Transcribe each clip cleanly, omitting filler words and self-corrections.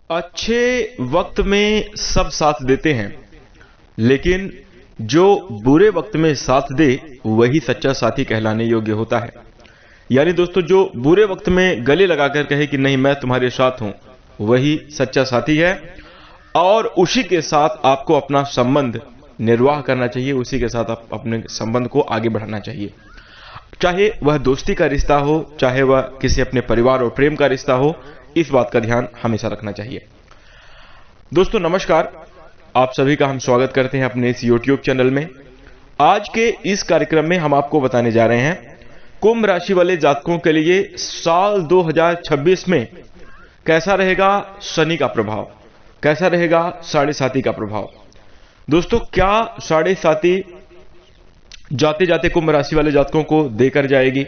अच्छे वक्त में सब साथ देते हैं, लेकिन जो बुरे वक्त में साथ दे वही सच्चा साथी कहलाने योग्य होता है। यानी दोस्तों, जो बुरे वक्त में गले लगाकर कहे कि नहीं मैं तुम्हारे साथ हूं, वही सच्चा साथी है। और उसी के साथ आपको अपना संबंध निर्वाह करना चाहिए, उसी के साथ आप अपने संबंध को आगे बढ़ाना चाहिए। चाहे वह दोस्ती का रिश्ता हो, चाहे वह किसी अपने परिवार और प्रेम का रिश्ता हो, इस बात का ध्यान हमेशा रखना चाहिए। दोस्तों नमस्कार, आप सभी का हम स्वागत करते हैं अपने इस YouTube चैनल में। आज के इस कार्यक्रम में हम आपको बताने जा रहे हैं कुंभ राशि वाले जातकों के लिए साल 2026 में कैसा रहेगा शनि का प्रभाव, कैसा रहेगा साढ़े साती का प्रभाव। दोस्तों, क्या साढ़े साती जाते जाते कुंभ राशि वाले जातकों को देकर जाएगी?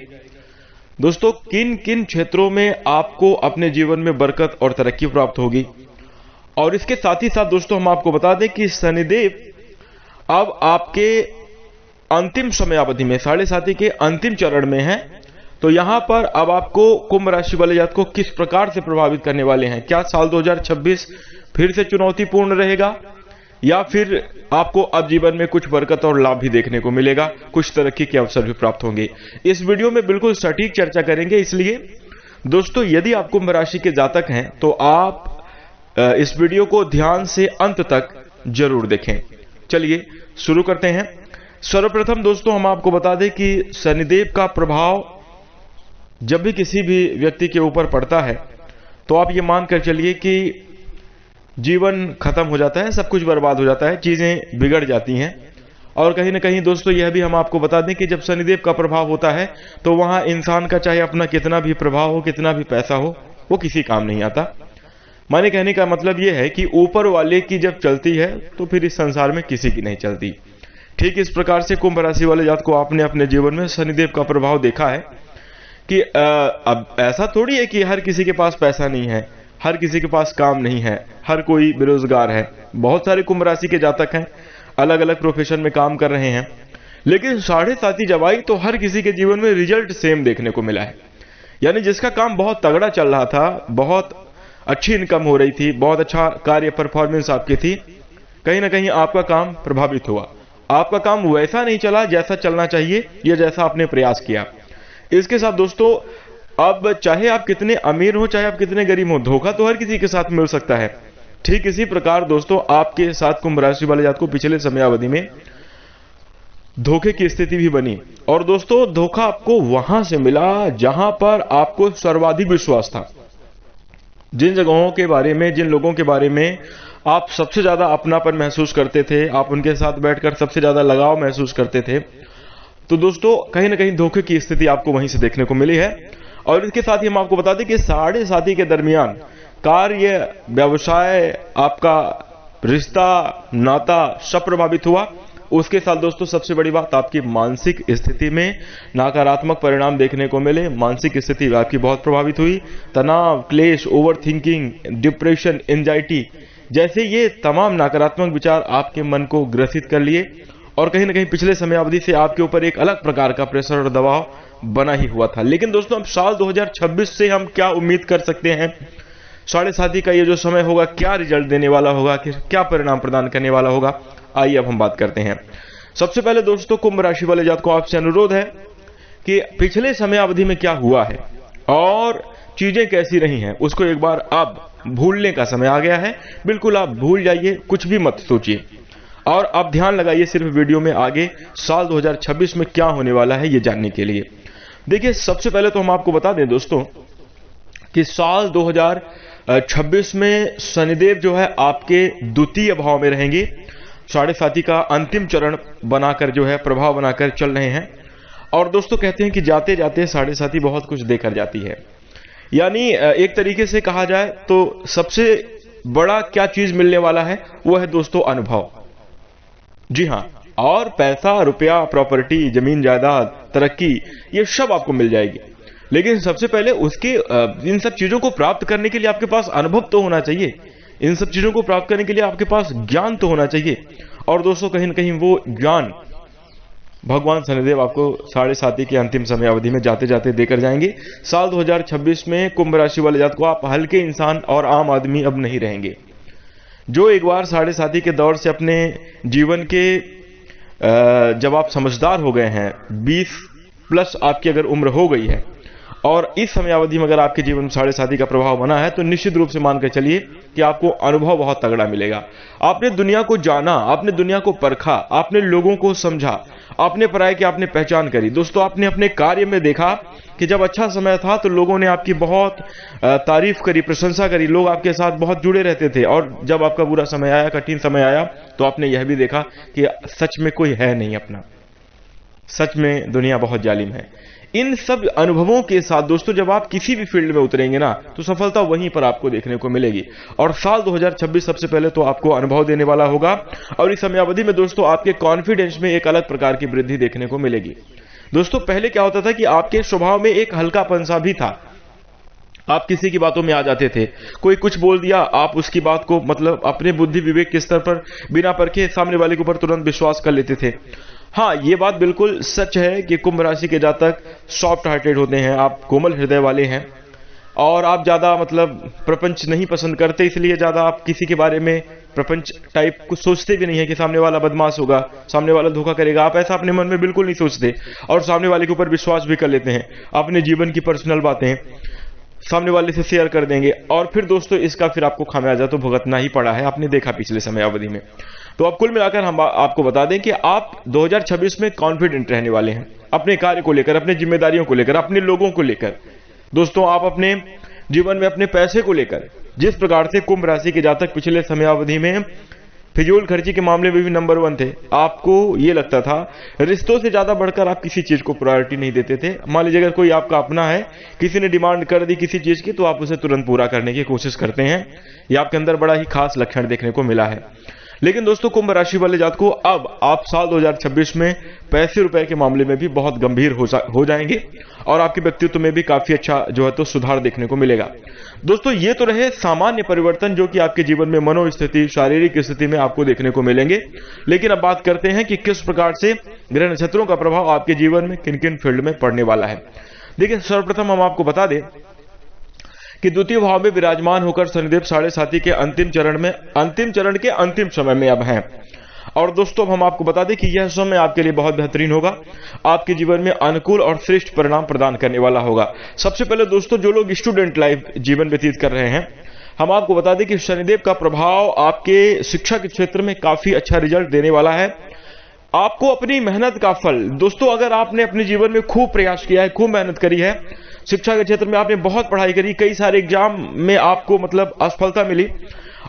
दोस्तों, किन किन क्षेत्रों में आपको अपने जीवन में बरकत और तरक्की प्राप्त होगी? और इसके साथ ही साथ दोस्तों हम आपको बता दें कि शनिदेव अब आपके अंतिम समयावधि में साढ़े साती के अंतिम चरण में है। तो यहां पर अब आपको कुंभ राशि वाले जातकों को किस प्रकार से प्रभावित करने वाले हैं? क्या साल 2026 फिर से चुनौतीपूर्ण रहेगा, या फिर आपको अब जीवन में कुछ बरकत और लाभ भी देखने को मिलेगा, कुछ तरक्की के अवसर भी प्राप्त होंगे? इस वीडियो में बिल्कुल सटीक चर्चा करेंगे। इसलिए दोस्तों, यदि आप कुंभ राशि के जातक हैं तो आप इस वीडियो को ध्यान से अंत तक जरूर देखें। चलिए शुरू करते हैं। सर्वप्रथम दोस्तों हम आपको बता दें कि शनिदेव का प्रभाव जब भी किसी भी व्यक्ति के ऊपर पड़ता है तो आप ये मानकर चलिए कि जीवन खत्म हो जाता है, सब कुछ बर्बाद हो जाता है, चीजें बिगड़ जाती हैं। और कहीं ना कहीं दोस्तों यह भी हम आपको बता दें कि जब शनिदेव का प्रभाव होता है तो वहां इंसान का चाहे अपना कितना भी प्रभाव हो, कितना भी पैसा हो, वो किसी काम नहीं आता। माने कहने का मतलब यह है कि ऊपर वाले की जब चलती है तो फिर इस संसार में किसी की नहीं चलती। ठीक इस प्रकार से कुंभ राशि वाले जात को आपने अपने जीवन में शनिदेव का प्रभाव देखा है कि अब ऐसा थोड़ी है कि हर किसी के पास पैसा नहीं है, हर किसी के पास काम नहीं है, हर कोई बेरोजगार है। बहुत सारे कुंभ राशि के जातक हैं, अलग अलग प्रोफेशन में काम कर रहे हैं, लेकिन साढ़े साती जब आई तो हर किसी के जीवन में रिजल्ट सेम देखने को मिला है। यानी जिसका काम बहुत तगड़ा चल रहा था, बहुत अच्छी इनकम हो रही थी, बहुत अच्छा कार्य परफॉर्मेंस आपकी थी, कहीं ना कहीं आपका काम प्रभावित हुआ। आपका काम वैसा नहीं चला जैसा चलना चाहिए या जैसा आपने प्रयास किया। इसके साथ दोस्तों, अब चाहे आप कितने अमीर हो, चाहे आप कितने गरीब हो, धोखा तो हर किसी के साथ मिल सकता है। ठीक इसी प्रकार दोस्तों आपके साथ कुंभ राशि वाले जात को पिछले समयावधि में धोखे की स्थिति भी बनी। और दोस्तों धोखा आपको वहां से मिला जहां पर आपको सर्वाधिक विश्वास था। जिन जगहों के बारे में, जिन लोगों के बारे में आप सबसे ज्यादा अपनापन महसूस करते थे, आप उनके साथ बैठकर सबसे ज्यादा लगाव महसूस करते थे, तो दोस्तों कहीं ना कहीं धोखे की स्थिति आपको वहीं से देखने को मिली है। और इसके साथ ही हम आपको बता दें कि साढ़े साती के दरमियान कार्य, व्यवसाय, आपका रिश्ता, नाता सब प्रभावित हुआ। उसके साथ दोस्तों सबसे बड़ी बात, आपकी मानसिक स्थिति में नकारात्मक परिणाम देखने को मिले। मानसिक स्थिति आपकी बहुत प्रभावित हुई। तनाव, क्लेश, ओवर थिंकिंग, डिप्रेशन, एंजाइटी जैसे ये तमाम नकारात्मक विचार आपके मन को ग्रसित कर लिए। और कहीं ना कहीं पिछले समयावधि से आपके ऊपर एक अलग प्रकार का प्रेशर और दबाव बना ही हुआ था। लेकिन दोस्तों अब साल 2026 से हम क्या उम्मीद कर सकते हैं? साढ़े साती का ये जो समय होगा क्या रिजल्ट देने वाला होगा, क्या परिणाम प्रदान करने वाला होगा, आइए अब हम बात करते हैं। सबसे पहले दोस्तों कुंभ राशि वाले जात को आपसे अनुरोध है कि पिछले समयावधि में क्या हुआ है और चीजें कैसी रही हैं, उसको एक बार अब भूलने का समय आ गया है। बिल्कुल आप भूल जाइए, कुछ भी मत सोचिए और आप ध्यान लगाइए सिर्फ वीडियो में आगे साल 2026 में क्या होने वाला है ये जानने के लिए। देखिए, सबसे पहले तो हम आपको बता दें दोस्तों कि साल 2026 में शनिदेव जो है आपके द्वितीय भाव में रहेंगे। साढ़े साती का अंतिम चरण बनाकर जो है प्रभाव बनाकर चल रहे हैं। और दोस्तों कहते हैं कि जाते जाते साढ़े साती बहुत कुछ देकर जाती है। यानी एक तरीके से कहा जाए तो सबसे बड़ा क्या चीज मिलने वाला है वो है दोस्तों अनुभव। जी हाँ, और पैसा, रुपया, प्रॉपर्टी, जमीन जायदाद, तरक्की, ये सब आपको मिल जाएगी। लेकिन सबसे पहले उसके इन सब चीजों को प्राप्त करने के लिए आपके पास अनुभव तो होना चाहिए। इन सब चीजों को प्राप्त करने के लिए आपके पास ज्ञान तो होना चाहिए। और दोस्तों कहीं ना कहीं वो ज्ञान भगवान शनिदेव आपको 7.5 की अंतिम समय अवधि में जाते जाते देकर जाएंगे। साल 2026 में कुंभ राशि वाले जातकों को आप हल्के इंसान और आम आदमी अब नहीं रहेंगे। जो एक बार 7.5 के दौर से अपने जीवन के जब आप समझदार हो गए हैं, 20 प्लस आपकी अगर उम्र हो गई है और इस समयावधि में अगर आपके जीवन में 7.5 का प्रभाव बना है, तो निश्चित रूप से मानकर चलिए कि आपको अनुभव बहुत तगड़ा मिलेगा। आपने दुनिया को जाना, आपने दुनिया को परखा, आपने लोगों को समझा, आपने पराये की आपने पहचान करी। दोस्तों, आपने अपने कार्य में देखा कि जब अच्छा समय था तो लोगों ने आपकी बहुत तारीफ करी, प्रशंसा करी, लोग आपके साथ बहुत जुड़े रहते थे, और जब आपका बुरा समय आया, कठिन समय आया, तो आपने यह भी देखा कि सच में कोई है नहीं अपना, सच में दुनिया बहुत जालिम है। इन सब अनुभवों के साथ दोस्तों जब आप किसी भी फील्ड में उतरेंगे ना, तो सफलता वहीं पर आपको देखने को मिलेगी। और साल 2026 सबसे पहले तो आपको अनुभव देने वाला होगा, और इस समयावधि में दोस्तों आपके कॉन्फिडेंस में एक अलग प्रकार की वृद्धि देखने को मिलेगी। दोस्तों, पहले क्या होता था कि आपके स्वभाव में एक हल्कापन सा भी था, आप किसी की बातों में आ जाते थे, कोई कुछ बोल दिया, आप उसकी बात को मतलब अपने बुद्धि विवेक के स्तर पर बिना परखे सामने वाले के ऊपर तुरंत विश्वास कर लेते थे। हाँ, ये बात बिल्कुल सच है कि कुंभ राशि के जातक सॉफ्ट हार्टेड होते हैं, आप कोमल हृदय वाले हैं, और आप ज्यादा मतलब प्रपंच नहीं पसंद करते, इसलिए ज्यादा आप किसी के बारे में प्रपंच टाइप कुछ सोचते भी नहीं है कि सामने वाला बदमाश होगा, सामने वाला धोखा करेगा। आप ऐसा अपने मन में बिल्कुल नहीं सोचते, और सामने वाले के ऊपर विश्वास भी कर लेते हैं, अपने जीवन की पर्सनल बातें सामने वाले से शेयर कर देंगे, और फिर दोस्तों इसका फिर आपको खामियाजा तो भुगतना ही पड़ा है, आपने देखा पिछले समय अवधि में। तो अब कुल मिलाकर हम आपको बता दें कि आप 2026 में कॉन्फिडेंट रहने वाले हैं, अपने कार्य को लेकर, अपनी जिम्मेदारियों को लेकर, अपने लोगों को लेकर। दोस्तों, आप अपने जीवन में अपने पैसे को लेकर, जिस प्रकार से कुंभ राशि के जातक पिछले समयावधि में फिजूल खर्ची के मामले में भी नंबर 1 थे, आपको ये लगता था रिश्तों से ज्यादा बढ़कर आप किसी चीज को प्रायोरिटी नहीं देते थे। मान लीजिए अगर कोई आपका अपना है, किसी ने डिमांड कर दी किसी चीज की, तो आप उसे तुरंत पूरा करने की कोशिश करते हैं। यह आपके अंदर बड़ा ही खास लक्षण देखने को मिला है। लेकिन दोस्तों, कुंभ राशि वाले जातकों को अब आप साल 2026 में पैसे रुपए के मामले में भी बहुत गंभीर हो जाएंगे, और आपके व्यक्तित्व में भी काफी अच्छा जो है तो सुधार देखने को मिलेगा। दोस्तों, ये तो रहे सामान्य परिवर्तन जो कि आपके जीवन में मनोस्थिति, शारीरिक स्थिति में आपको देखने को मिलेंगे। लेकिन अब बात करते हैं कि किस प्रकार से ग्रह नक्षत्रों का प्रभाव आपके जीवन में किन किन फील्ड में पड़ने वाला है। देखिए, सर्वप्रथम हम आपको बता दें कि द्वितीय भाव में विराजमान होकर शनिदेव 7.5 के अंतिम चरण के अंतिम समय में अब हैं। और दोस्तों, अब हम आपको बता दें कि यह समय आपके लिए बहुत बेहतरीन होगा, आपके जीवन में अनुकूल और श्रेष्ठ परिणाम प्रदान करने वाला होगा। सबसे पहले दोस्तों, जो लोग स्टूडेंट लाइफ जीवन व्यतीत कर रहे हैं, हम आपको बता दें कि शनिदेव का प्रभाव आपके शिक्षा के क्षेत्र में काफी अच्छा रिजल्ट देने वाला है। आपको अपनी मेहनत का फल, दोस्तों अगर आपने अपने जीवन में खूब प्रयास किया है, खूब मेहनत करी है, शिक्षा के क्षेत्र में आपने बहुत पढ़ाई करी, कई सारे एग्जाम में आपको मतलब असफलता मिली,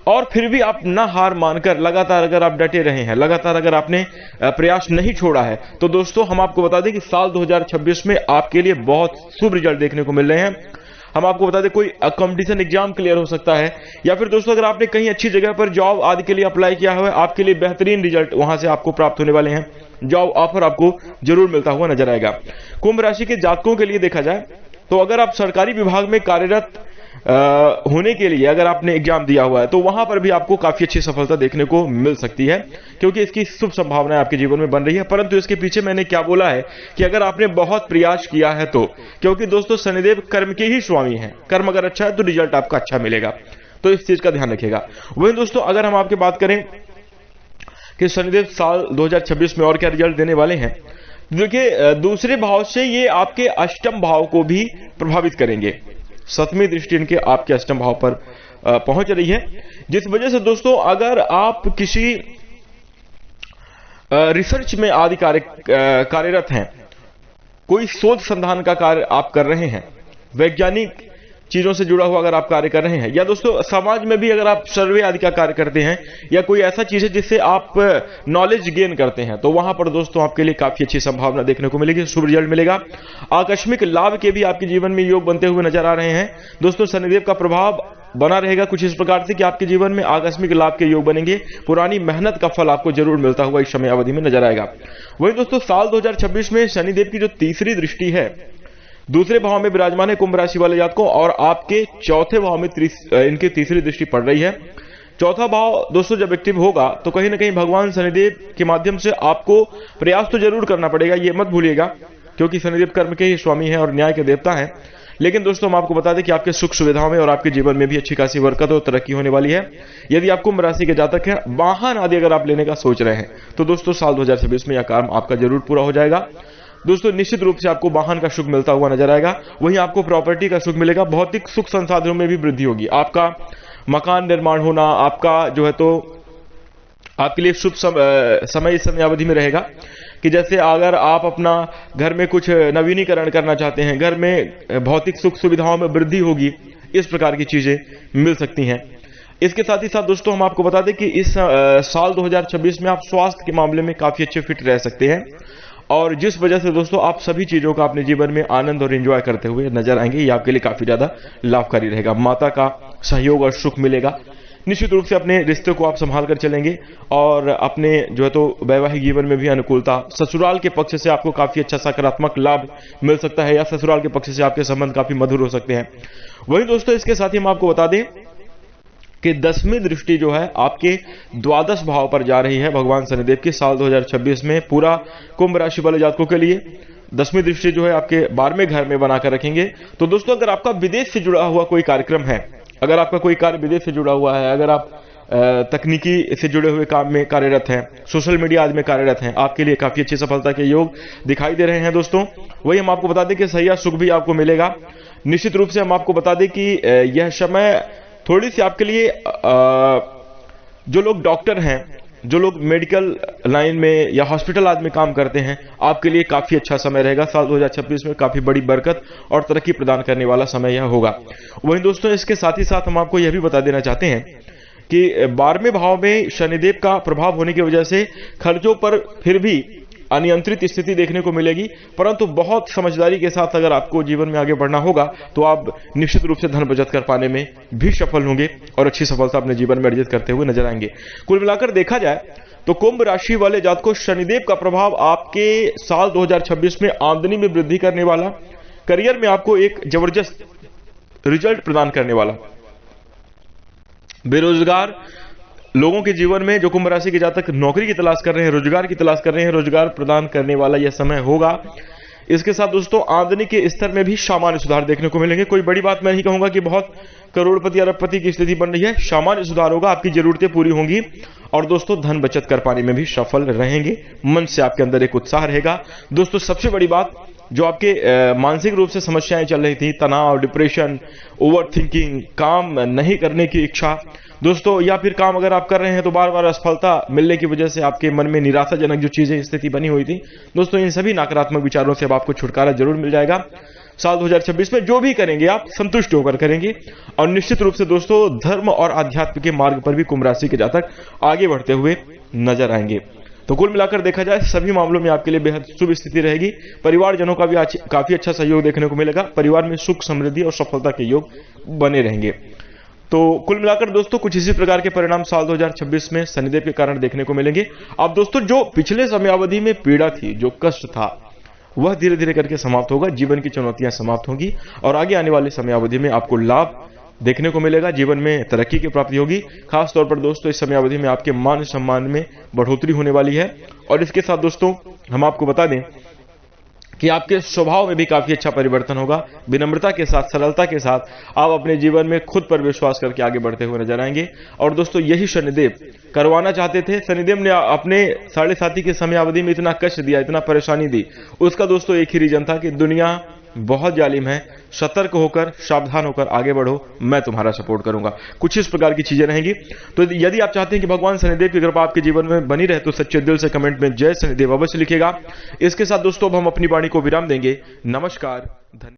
और फिर भी आप ना हार मानकर लगातार अगर आप डटे रहे हैं, लगातार अगर आपने प्रयास नहीं छोड़ा है, तो दोस्तों हम आपको बता दें कि साल 2026 में आपके लिए बहुत शुभ रिजल्ट देखने को मिल रहे हैं। हम आपको बता दें कोई कंपटीशन एग्जाम क्लियर हो सकता है, या फिर दोस्तों अगर आपने कहीं अच्छी जगह पर जॉब आदि के लिए अप्लाई किया हुआ है, आपके लिए बेहतरीन रिजल्ट वहां से आपको प्राप्त होने वाले हैं, जॉब ऑफर आपको जरूर मिलता हुआ नजर आएगा। कुंभ राशि के जातकों के लिए देखा जाए तो अगर आप सरकारी विभाग में कार्यरत होने के लिए अगर आपने एग्जाम दिया हुआ है, तो वहां पर भी आपको काफी अच्छी सफलता देखने को मिल सकती है, क्योंकि इसकी शुभ संभावनाएं आपके जीवन में बन रही है। परंतु इसके पीछे मैंने क्या बोला है कि अगर आपने बहुत प्रयास किया है तो, क्योंकि दोस्तों शनिदेव कर्म के ही स्वामी हैं, कर्म अगर अच्छा है तो रिजल्ट आपका अच्छा मिलेगा, तो इस चीज का ध्यान रखिएगा। वहीं दोस्तों अगर हम आपकी बात करें कि शनिदेव साल 2026 में और क्या रिजल्ट देने वाले हैं, देखिए दूसरे भाव से ये आपके अष्टम भाव को भी प्रभावित करेंगे। 7वीं दृष्टि इनके आपके अष्टम भाव पर पहुंच रही है, जिस वजह से दोस्तों अगर आप किसी रिसर्च में आदि कार्यरत हैं, कोई शोध संधान का कार्य आप कर रहे हैं, वैज्ञानिक चीजों से जुड़ा हुआ अगर आप कार्य कर रहे हैं, या दोस्तों समाज में भी अगर आप सर्वे आदि का कार्य करते हैं, या कोई ऐसा चीज है जिससे आप नॉलेज गेन करते हैं, तो वहां पर दोस्तों आपके लिए काफी अच्छी संभावना देखने को मिलेगी, शुभ रिजल्ट मिलेगा। आकस्मिक लाभ के भी आपके जीवन में योग बनते हुए नजर आ रहे हैं। दोस्तों शनिदेव का प्रभाव बना रहेगा कुछ इस प्रकार से कि आपके जीवन में आकस्मिक लाभ के योग बनेंगे, पुरानी मेहनत का फल आपको जरूर मिलता हुआ इस समय अवधि में नजर आएगा। वहीं दोस्तों साल 2026 में शनिदेव की जो तीसरी दृष्टि है, दूसरे भाव में विराजमान है कुंभ राशि वाले जातकों, और आपके चौथे भाव में इनकी तीसरी दृष्टि पड़ रही है। चौथा भाव दोस्तों जब एक्टिव होगा तो कहीं ना कहीं भगवान शनिदेव के माध्यम से आपको प्रयास तो जरूर करना पड़ेगा, ये मत भूलिएगा, क्योंकि शनिदेव कर्म के ही स्वामी हैं और न्याय के देवता हैं। लेकिन दोस्तों हम आपको बता दें कि आपके सुख सुविधाओं में और आपके जीवन में भी अच्छी खासी बरकत और तरक्की होने वाली है। यदि आप कुंभ राशि के जातक हैं, वाहन आदि अगर आप लेने का सोच रहे हैं तो दोस्तों साल 2026 में यह काम आपका जरूर पूरा हो जाएगा। दोस्तों निश्चित रूप से आपको वाहन का सुख मिलता हुआ नजर आएगा, वहीं आपको प्रॉपर्टी का सुख मिलेगा, भौतिक सुख संसाधनों में भी वृद्धि होगी। आपका मकान निर्माण होना, आपका जो है तो आपके लिए शुभ समय इस समय अवधि में रहेगा कि जैसे अगर आप अपना घर में कुछ नवीनीकरण करना चाहते हैं, घर में भौतिक सुख सुविधाओं में वृद्धि होगी, इस प्रकार की चीजें मिल सकती हैं। इसके साथ ही साथ दोस्तों हम आपको बता दें कि इस साल 2026 में आप स्वास्थ्य के मामले में काफी अच्छे फिट रह सकते हैं, और जिस वजह से दोस्तों आप सभी चीजों का अपने जीवन में आनंद और एंजॉय करते हुए नजर आएंगे। ये आपके लिए काफी ज्यादा लाभकारी रहेगा। माता का सहयोग और सुख मिलेगा। निश्चित रूप से अपने रिश्ते को आप संभाल कर चलेंगे और अपने जो है तो वैवाहिक जीवन में भी अनुकूलता, ससुराल के पक्ष से आपको काफी अच्छा सकारात्मक लाभ मिल सकता है, या ससुराल के पक्ष से आपके संबंध काफी मधुर हो सकते हैं। वहीं दोस्तों इसके साथ ही हम आपको बता दें कि 10वीं दृष्टि जो है आपके द्वादश भाव पर जा रही है भगवान शनिदेव की साल 2026 में पूरा कुंभ राशि वाले जातकों के लिए 10वीं दृष्टि जो है आपके 12वें घर में बनाकर रखेंगे। तो दोस्तों अगर आपका विदेश से जुड़ा हुआ कोई कार्यक्रम है, अगर आपका कोई कार्य विदेश से जुड़ा हुआ है, अगर आप तकनीकी से जुड़े हुए काम में कार्यरत हैं, सोशल मीडिया आदि में कार्यरत हैं, आपके लिए काफी अच्छी सफलता के योग दिखाई दे रहे हैं दोस्तों। वही हम आपको बता दें कि सही सुख भी आपको मिलेगा। निश्चित रूप से हम आपको बता दें कि यह समय थोड़ी सी आपके लिए जो लोग डॉक्टर हैं, जो लोग मेडिकल लाइन में या हॉस्पिटल आदि में काम करते हैं, आपके लिए काफी अच्छा समय रहेगा। साल 2026 में काफी बड़ी बरकत और तरक्की प्रदान करने वाला समय यह होगा। वहीं दोस्तों इसके साथ ही साथ हम आपको यह भी बता देना चाहते हैं कि 12वें भाव में शनिदेव का प्रभाव होने की वजह से खर्चों पर फिर भी अनियंत्रित स्थिति देखने को मिलेगी, परंतु बहुत समझदारी के साथ अगर आपको जीवन में आगे बढ़ना होगा तो आप निश्चित रूप से धन बचत कर पाने में भी सफल होंगे और अच्छी सफलता अपने जीवन में अर्जित करते हुए नजर आएंगे। कुल मिलाकर देखा जाए तो कुंभ राशि वाले जातकों शनिदेव का प्रभाव आपके साल 2026 में आमदनी में वृद्धि करने वाला, करियर में आपको एक जबरदस्त रिजल्ट प्रदान करने वाला, बेरोजगार लोगों के जीवन में जो कुंभ राशि के जातक नौकरी की तलाश कर रहे हैं, रोजगार की तलाश कर रहे हैं, रोजगार प्रदान करने वाला यह समय होगा। इसके साथ दोस्तों आमदनी के स्तर में भी सामान्य सुधार देखने को मिलेंगे। कोई बड़ी बात मैं नहीं कहूंगा कि बहुत करोड़पति अरबपति की स्थिति बन रही है, सामान्य सुधार होगा, आपकी जरूरतें पूरी होंगी और दोस्तों धन बचत कर पाने में भी सफल रहेंगे। मन से आपके अंदर एक उत्साह रहेगा। दोस्तों सबसे बड़ी बात जो आपके मानसिक रूप से समस्याएं चल रही थी, तनाव, डिप्रेशन, ओवर थिंकिंग, काम नहीं करने की इच्छा दोस्तों, या फिर काम अगर आप कर रहे हैं तो बार बार असफलता मिलने की वजह से आपके मन में निराशाजनक जो चीजें स्थिति बनी हुई थी दोस्तों, इन सभी नकारात्मक विचारों से अब आपको छुटकारा जरूर मिल जाएगा। साल 2026 में जो भी करेंगे आप संतुष्ट होकर करेंगे और निश्चित रूप से दोस्तों धर्म और आध्यात्म के मार्ग पर भी कुंभ राशि के जातक आगे बढ़ते हुए नजर आएंगे। तो कुल मिलाकर देखा जाए सभी मामलों में आपके लिए बेहद शुभ स्थिति रहेगी। परिवारजनों का भी काफी अच्छा सहयोग देखने को मिलेगा। परिवार में सुख, समृद्धि और सफलता के योग बने रहेंगे। तो कुल मिलाकर दोस्तों कुछ इसी प्रकार के परिणाम साल 2026 में शनिदेव के कारण देखने को मिलेंगे। अब दोस्तों जो पिछले समयावधि में पीड़ा थी, जो कष्ट था, वह धीरे धीरे करके समाप्त होगा। जीवन की चुनौतियां समाप्त होंगी और आगे आने वाले समयावधि में आपको लाभ देखने को मिलेगा। जीवन में तरक्की की प्राप्ति होगी। खास तौर पर दोस्तों इस समयावधि में आपके मान सम्मान में बढ़ोतरी होने वाली है। और इसके साथ दोस्तों हम आपको बता दें कि आपके स्वभाव में भी काफी अच्छा परिवर्तन होगा। विनम्रता के साथ, सरलता के साथ आप अपने जीवन में खुद पर विश्वास करके आगे बढ़ते हुए नजर आएंगे। और दोस्तों यही शनिदेव करवाना चाहते थे। शनिदेव ने अपने 7.5 की समयावधि में इतना कष्ट दिया, इतना परेशानी दी, उसका दोस्तों एक ही रीजन था कि दुनिया बहुत जालिम है, सतर्क होकर, सावधान होकर आगे बढ़ो, मैं तुम्हारा सपोर्ट करूंगा। कुछ इस प्रकार की चीजें रहेंगी। तो यदि आप चाहते हैं कि भगवान शनिदेव की कृपा आपके जीवन में बनी रहे तो सच्चे दिल से कमेंट में जय शनिदेव अवश्य लिखेगा। इसके साथ दोस्तों अब हम अपनी वाणी को विराम देंगे। नमस्कार, धन्यवाद।